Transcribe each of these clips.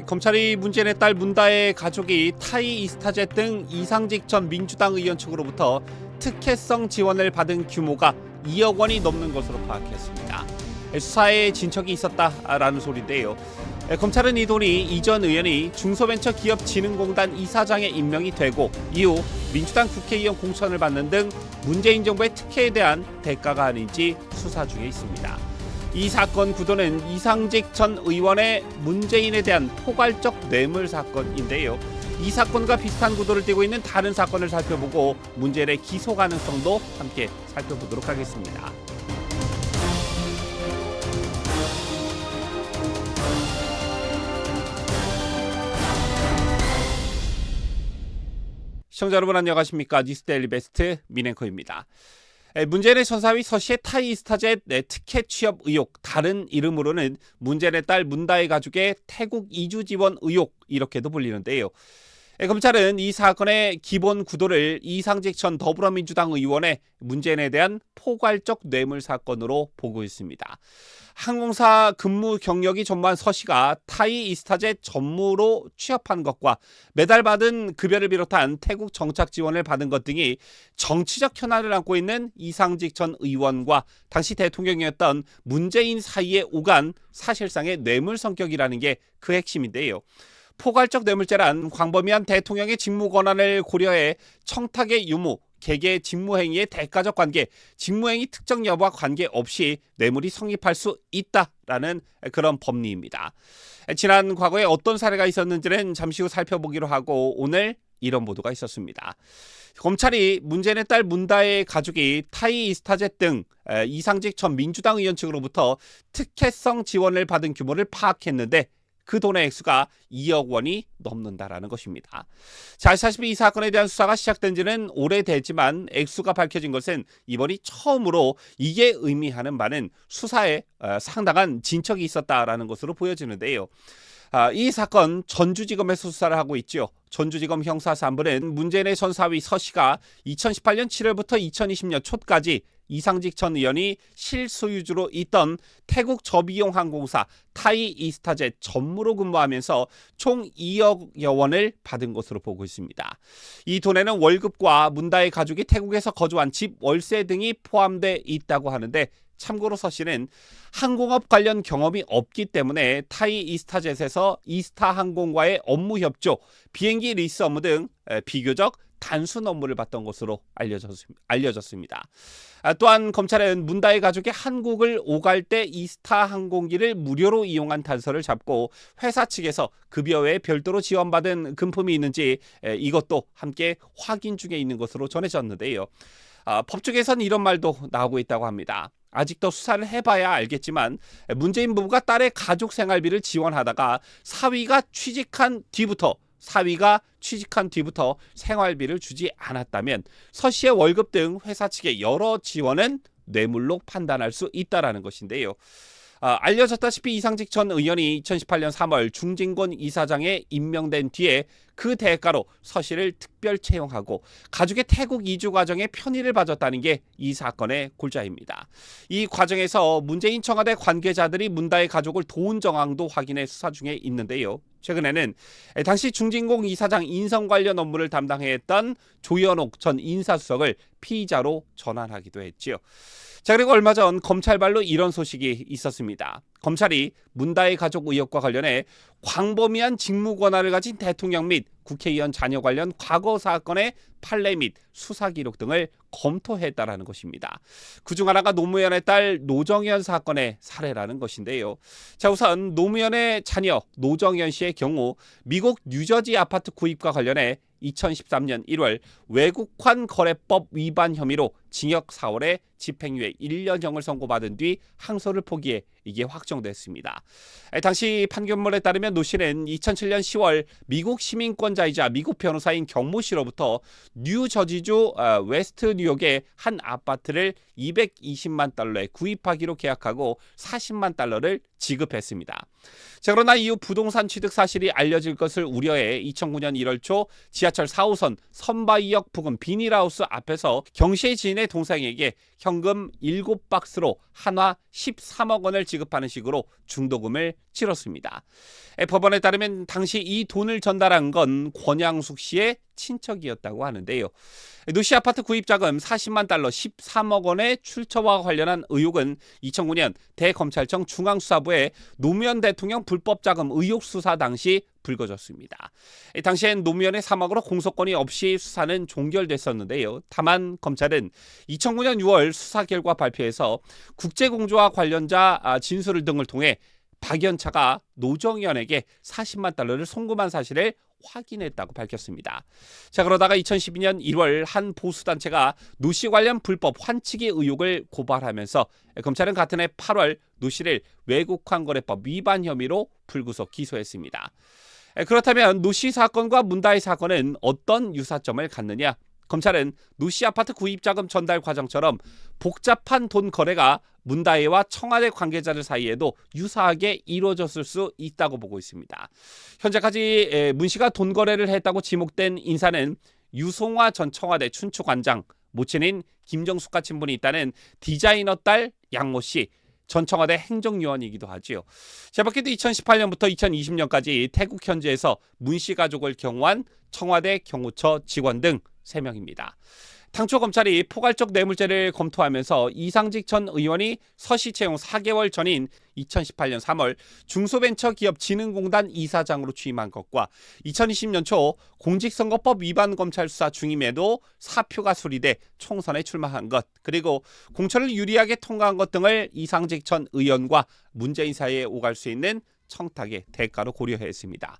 검찰이 문재인의 딸 문다의 가족이 타이 이스타젯 등 이상직 전 민주당 의원 측으로부터 특혜성 지원을 받은 규모가 2억 원이 넘는 것으로 파악했습니다. 수사에 진척이 있었다라는 소리인데요. 검찰은 이 돈이 이전 의원이 중소벤처기업진흥공단 이사장에 임명이 되고 이후 민주당 국회의원 공천을 받는 등 문재인 정부의 특혜에 대한 대가가 아닌지 수사 중에 있습니다. 이 사건 구도는 이상직 전 의원의 문재인에 대한 포괄적 뇌물 사건인데요. 이 사건과 비슷한 구도를 띠고 있는 다른 사건을 살펴보고 문재인의 기소 가능성도 함께 살펴보도록 하겠습니다. 시청자 여러분 안녕하십니까? 뉴스데일리 베스트 민앵커입니다. 문재인의 전사위 서씨의 타이 이스타젯 특혜 취업 의혹, 다른 이름으로는 문재인의 딸 문다의 가족의 태국 이주 지원 의혹 이렇게도 불리는데요. 검찰은 이 사건의 기본 구도를 이상직 전 더불어민주당 의원의 문재인에 대한 포괄적 뇌물 사건으로 보고 있습니다. 항공사 근무 경력이 전무한 서 씨가 타이 이스타젯 전무로 취업한 것과 매달 받은 급여를 비롯한 태국 정착 지원을 받은 것 등이 정치적 현안을 안고 있는 이상직 전 의원과 당시 대통령이었던 문재인 사이에 오간 사실상의 뇌물 성격이라는 게 그 핵심인데요. 포괄적 뇌물죄란 광범위한 대통령의 직무 권한을 고려해 청탁의 유무, 개개 직무행위의 대가적 관계, 직무행위 특정 여부와 관계없이 뇌물이 성립할 수 있다라는 그런 법리입니다. 지난 과거에 어떤 사례가 있었는지는 잠시 후 살펴보기로 하고 오늘 이런 보도가 있었습니다. 검찰이 문재인의 딸 문다의 가족이 타이 이스타젯 등 이상직 전 민주당 의원 측으로부터 특혜성 지원을 받은 규모를 파악했는데 그 돈의 액수가 2억 원이 넘는다라는 것입니다. 자, 아시다시피 이 사건에 대한 수사가 시작된 지는 오래됐지만 액수가 밝혀진 것은 이번이 처음으로 이게 의미하는 바는 수사에 상당한 진척이 있었다라는 것으로 보여지는데요. 이 사건 전주지검에서 수사를 하고 있죠. 전주지검 형사 3부는 문재인의 전사위 서 씨가 2018년 7월부터 2020년 초까지 이상직 전 의원이 실소유주로 있던 태국 저비용 항공사 타이 이스타젯 전무로 근무하면서 총 2억여 원을 받은 것으로 보고 있습니다. 이 돈에는 월급과 문다의 가족이 태국에서 거주한 집 월세 등이 포함돼 있다고 하는데 참고로 서 씨는 항공업 관련 경험이 없기 때문에 타이 이스타젯에서 이스타항공과의 업무 협조, 비행기 리스 업무 등 비교적 단순 업무를 봤던 것으로 알려졌습니다. 또한 검찰은 문다의 가족이 한국을 오갈 때 이스타 항공기를 무료로 이용한 단서를 잡고 회사 측에서 급여 외에 별도로 지원받은 금품이 있는지 이것도 함께 확인 중에 있는 것으로 전해졌는데요. 법조계에선 이런 말도 나오고 있다고 합니다. 아직도 수사를 해봐야 알겠지만 문재인 부부가 딸의 가족 생활비를 지원하다가 사위가 취직한 뒤부터 생활비를 주지 않았다면 서 씨의 월급 등 회사 측의 여러 지원은 뇌물로 판단할 수 있다는 것인데요. 알려졌다시피 이상직 전 의원이 2018년 3월 중진권 이사장에 임명된 뒤에 그 대가로 서 씨를 특별 채용하고 가족의 태국 이주 과정에 편의를 봐줬다는 게 이 사건의 골자입니다. 이 과정에서 문재인 청와대 관계자들이 문다의 가족을 도운 정황도 확인해 수사 중에 있는데요. 최근에는 당시 중진공 이사장 인선 관련 업무를 담당했던 조현옥 전 인사수석을 피의자로 전환하기도 했지요. 자, 그리고 얼마 전 검찰발로 이런 소식이 있었습니다. 검찰이 문다의 가족 의혹과 관련해 광범위한 직무 권한을 가진 대통령 및 국회의원 자녀 관련 과거 사건의 판례 및 수사 기록 등을 검토했다라는 것입니다. 그중 하나가 노무현의 딸 노정현 사건의 사례라는 것인데요. 자, 우선 노무현의 자녀 노정현 씨의 경우 미국 뉴저지 아파트 구입과 관련해 2013년 1월 외국환 거래법 위반 혐의로 징역 4월에 집행유예 1년형을 선고받은 뒤 항소를 포기해 이게 확정됐습니다. 당시 판결문에 따르면 노 씨는 2007년 10월 미국 시민권자이자 미국 변호사인 경모 씨로부터 뉴저지주 웨스트 뉴욕의 한 아파트를 220만 달러에 구입하기로 계약하고 40만 달러를 지급했습니다. 자, 그러나 이후 부동산 취득 사실이 알려질 것을 우려해 2009년 1월 초 지하철 4호선 선바이역 부근 비닐하우스 앞에서 경시의 지인의 자신의 동생에게 현금 7박스로 한화 13억 원을 지급하는 식으로 중도금을 치렀습니다. 법원에 따르면 당시 이 돈을 전달한 건 권양숙 씨의 친척이었다고 하는데요. 노씨 아파트 구입 자금 40만 달러 13억 원의 출처와 관련한 의혹은 2009년 대검찰청 중앙수사부의 노무현 대통령 불법 자금 의혹 수사 당시 불거졌습니다. 당시엔 노무현의 사망으로 공소권이 없이 수사는 종결됐었는데요. 다만 검찰은 2009년 6월 수사 결과 발표에서 국제공조와 관련자 진술 등을 통해 박연차가 노정현에게 40만 달러를 송금한 사실을 확인했다고 밝혔습니다. 자, 그러다가 2012년 1월 한 보수단체가 노씨 관련 불법 환치기 의혹을 고발하면서 검찰은 같은 해 8월 노씨를 외국환거래법 위반 혐의로 불구속 기소했습니다. 그렇다면 노씨 사건과 문다혜 사건은 어떤 유사점을 갖느냐? 검찰은 노씨 아파트 구입 자금 전달 과정처럼 복잡한 돈 거래가 문다혜와 청와대 관계자들 사이에도 유사하게 이루어졌을 수 있다고 보고 있습니다. 현재까지 문 씨가 돈 거래를 했다고 지목된 인사는 유송화 전 청와대 춘추관장, 모친인 김정숙과 친분이 있다는 디자이너 딸 양모 씨, 전 청와대 행정요원이기도 하지요. 제밖에도 2018년부터 2020년까지 태국 현지에서 문 씨 가족을 경호한 청와대 경호처 직원 등 3명입니다. 당초 검찰이 포괄적 뇌물죄를 검토하면서 이상직 전 의원이 서시 채용 4개월 전인 2018년 3월 중소벤처기업진흥공단 이사장으로 취임한 것과 2020년 초 공직선거법 위반 검찰 수사 중임에도 사표가 수리돼 총선에 출마한 것, 그리고 공천을 유리하게 통과한 것 등을 이상직 전 의원과 문재인 사이에 오갈 수 있는 청탁의 대가로 고려했습니다.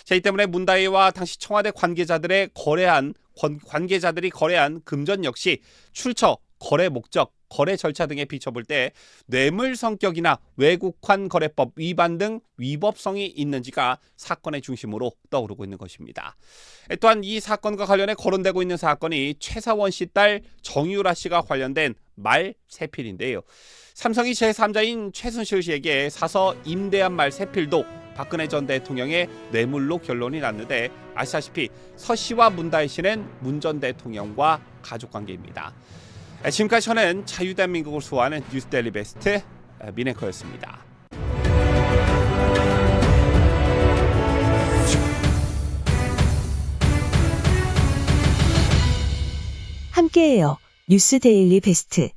자, 이 때문에 문다혜와 당시 청와대 관계자들이 거래한 금전 역시 출처, 거래 목적, 거래 절차 등에 비춰볼 때 뇌물 성격이나 외국환 거래법 위반 등 위법성이 있는지가 사건의 중심으로 떠오르고 있는 것입니다. 또한 이 사건과 관련해 거론되고 있는 사건이 최사원 씨 딸 정유라 씨가 관련된 말 세필인데요. 삼성이 제3자인 최순실 씨에게 사서 임대한 말 세필도 박근혜 전 대통령의 뇌물로 결론이 났는데, 아시다시피 서 씨와 문다혜 씨는 문 전 대통령과 가족관계입니다. 지금까지 저는 자유대한민국을 수호하는 뉴스데일리 베스트 민앵커였습니다. 함께해요. 뉴스데일리 베스트.